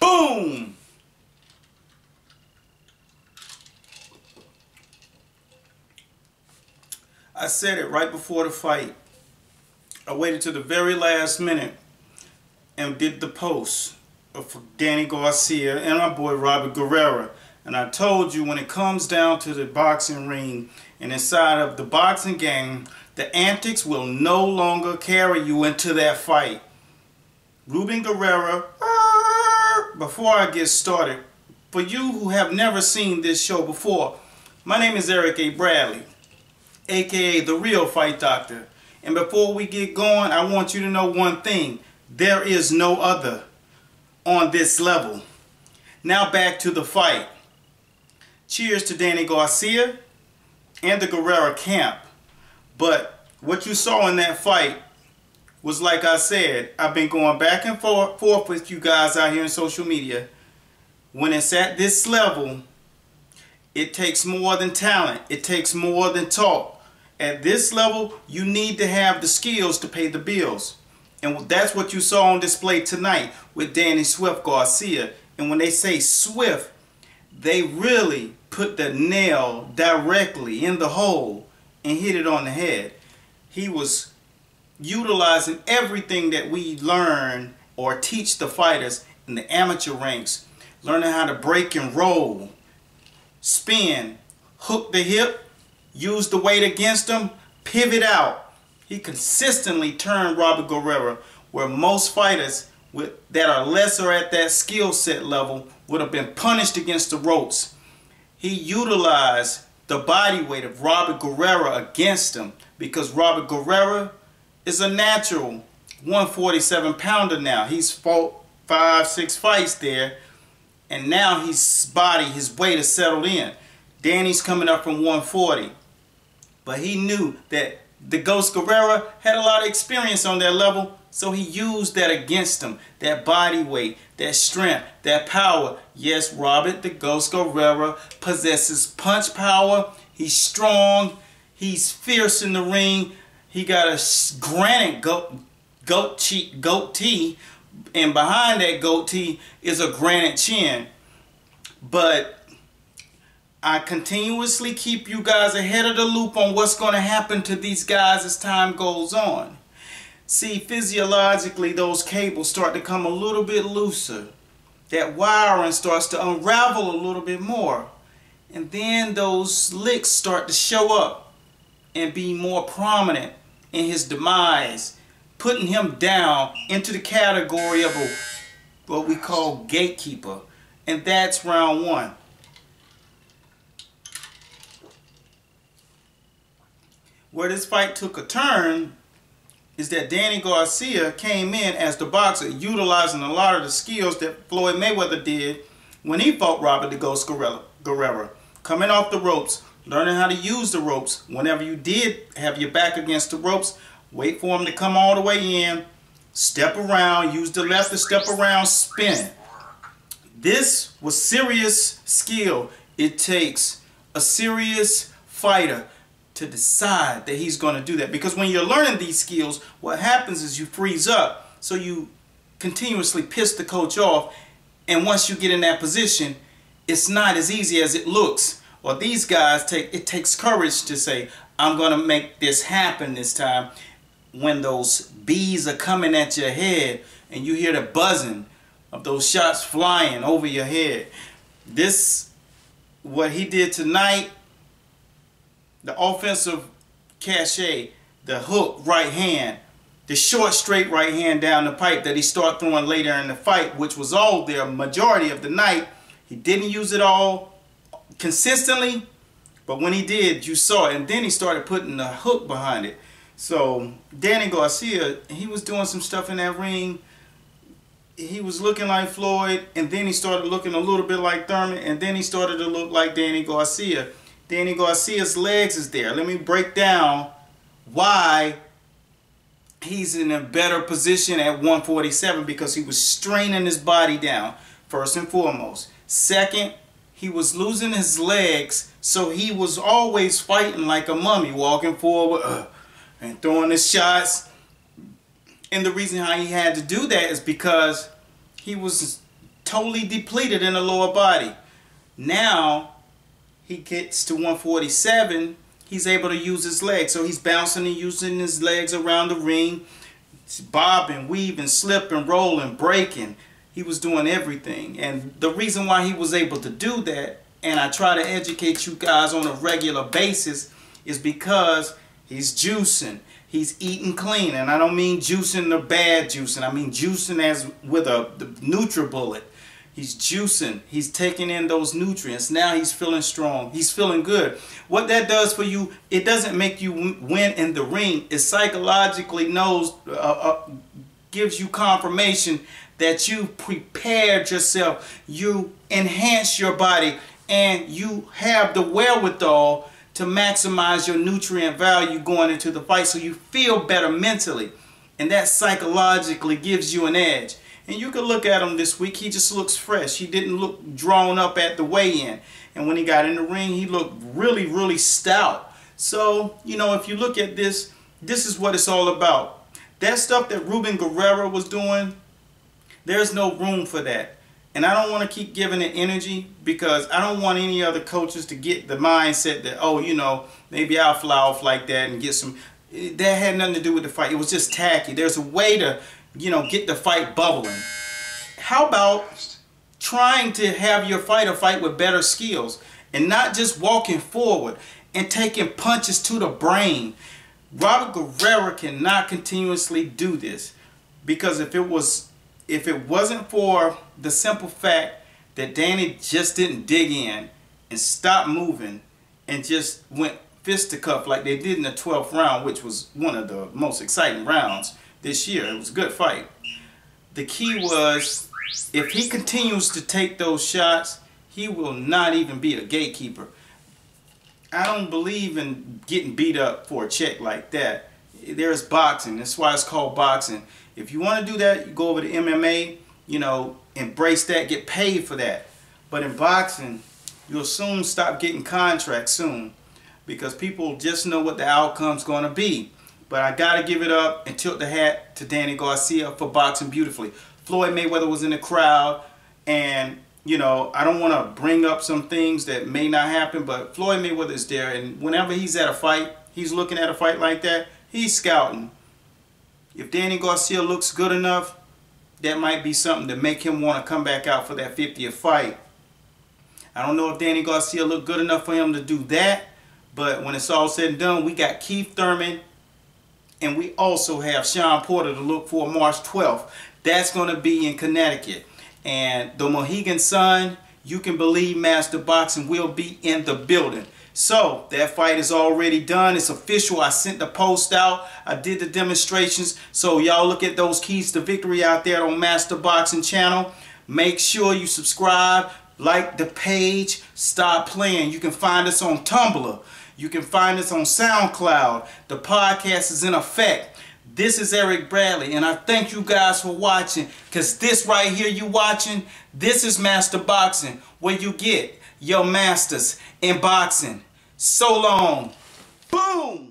Boom! I said it right before the fight. I waited to the very last minute and did the post for Danny Garcia and my boy Robert Guerrero. And I told you, when it comes down to the boxing ring and inside of the boxing game, the antics will no longer carry you into that fight. Ruben Guerrero, before I get started, for you who have never seen this show before, my name is Eric A. Bradley, aka The Real Fight Doctor. And before we get going, I want you to know one thing. There is no other on this level. Now back to the fight. Cheers to Danny Garcia and the Guerrero camp. But what you saw in that fight was, like I said, I've been going back and forth with you guys out here in social media. When it's at this level, it takes more than talent. It takes more than talk. At this level, you need to have the skills to pay the bills. And that's what you saw on display tonight with Danny Swift Garcia. And when they say swift, they really put the nail directly in the hole and hit it on the head. He was utilizing everything that we learn or teach the fighters in the amateur ranks. Learning how to break and roll, spin, hook the hip, use the weight against him, pivot out. He consistently turned Robert Guerrero, where most fighters that are lesser at that skill set level would have been punished against the ropes. He utilized the body weight of Robert Guerrero against him, because Robert Guerrero is a natural 147 pounder now. He's fought 5-6 fights there, and now his weight is settled in. Danny's coming up from 140. But he knew that the Ghost Guerrero had a lot of experience on that level, so he used that against him. That body weight, that strength, that power. Yes, Robert the Ghost Guerrero possesses punch power. He's strong. He's fierce in the ring. He got a granite goatee, and behind that goatee is a granite chin. But I continuously keep you guys ahead of the loop on what's going to happen to these guys as time goes on. See, physiologically, those cables start to come a little bit looser. That wiring starts to unravel a little bit more. And then those licks start to show up and be more prominent in his demise, putting him down into the category of what we call gatekeeper. And that's round one. Where this fight took a turn is that Danny Garcia came in as the boxer, utilizing a lot of the skills that Floyd Mayweather did when he fought Robert the Ghost Guerrero. Coming off the ropes, learning how to use the ropes. Whenever you did have your back against the ropes, wait for him to come all the way in, step around, use the left to step around, spin. This was serious skill. It takes a serious fighter to decide that he's going to do that. Because when you're learning these skills, what happens is you freeze up. So you continuously piss the coach off. And once you get in that position, it's not as easy as it looks. Or these guys, it takes courage to say, I'm going to make this happen this time. When those bees are coming at your head and you hear the buzzing of those shots flying over your head. What he did tonight, the offensive cachet, the hook right hand, the short straight right hand down the pipe that he started throwing later in the fight, which was all there majority of the night. He didn't use it all consistently, but when he did, you saw it. And then he started putting the hook behind it. So Danny Garcia, he was doing some stuff in that ring. He was looking like Floyd, and then he started looking a little bit like Thurman, and then he started to look like Danny Garcia. Danny Garcia's legs is there. Let me break down why he's in a better position at 147, because he was straining his body down, first and foremost. Second, he was losing his legs, so he was always fighting like a mummy, walking forward and throwing his shots. And the reason how he had to do that is because he was totally depleted in the lower body. Now he gets to 147, he's able to use his legs. So he's bouncing and using his legs around the ring, bobbing, weaving, slipping, rolling, breaking. He was doing everything. And the reason why he was able to do that, and I try to educate you guys on a regular basis, is because he's juicing. He's eating clean. And I don't mean juicing the bad juicing. I mean juicing as with the NutriBullet. He's juicing. He's taking in those nutrients. Now he's feeling strong. He's feeling good. What that does for you, it doesn't make you win in the ring. It psychologically gives you confirmation that you prepared yourself. You enhance your body, and you have the wherewithal to maximize your nutrient value going into the fight, so you feel better mentally. And that psychologically gives you an edge. And you can look at him this week. He just looks fresh. He didn't look drawn up at the weigh-in. And when he got in the ring, he looked really, really stout. So, you know, if you look at this, this is what it's all about. That stuff that Ruben Guerrero was doing, there's no room for that. And I don't want to keep giving it energy, because I don't want any other coaches to get the mindset that, oh, you know, maybe I'll fly off like that and get some. That had nothing to do with the fight. It was just tacky. There's a way to, you know, get the fight bubbling. How about trying to have your fighter fight with better skills and not just walking forward and taking punches to the brain? Robert Guerrero cannot continuously do this, because if it wasn't for the simple fact that Danny just didn't dig in and stop moving and just went fisticuff like they did in the 12th round, which was one of the most exciting rounds this year. It was a good fight. The key was, if he continues to take those shots, he will not even be a gatekeeper. I don't believe in getting beat up for a check like that. There's boxing. That's why it's called boxing. If you want to do that, you go over to MMA, you know, embrace that, get paid for that. But in boxing, you'll soon stop getting contracts soon, because people just know what the outcome's going to be. But I got to give it up and tilt the hat to Danny Garcia for boxing beautifully. Floyd Mayweather was in the crowd, and, you know, I don't want to bring up some things that may not happen, but Floyd Mayweather is there, and whenever he's at a fight, he's looking at a fight like that, he's scouting. If Danny Garcia looks good enough, that might be something to make him want to come back out for that 50th fight. I don't know if Danny Garcia looked good enough for him to do that, but when it's all said and done, we got Keith Thurman, and we also have Sean Porter to look for March 12th. That's going to be in Connecticut. And the Mohegan Sun, you can believe Master Boxing will be in the building. So that fight is already done. It's official. I sent the post out. I did the demonstrations. So y'all look at those keys to victory out there on Master Boxing channel. Make sure you subscribe, like the page, stop playing. You can find us on Tumblr. You can find us on SoundCloud. The podcast is in effect. This is Eric Bradley, and I thank you guys for watching, because this right here you watching, this is Master Boxing, where you get your masters in boxing. So long. Boom!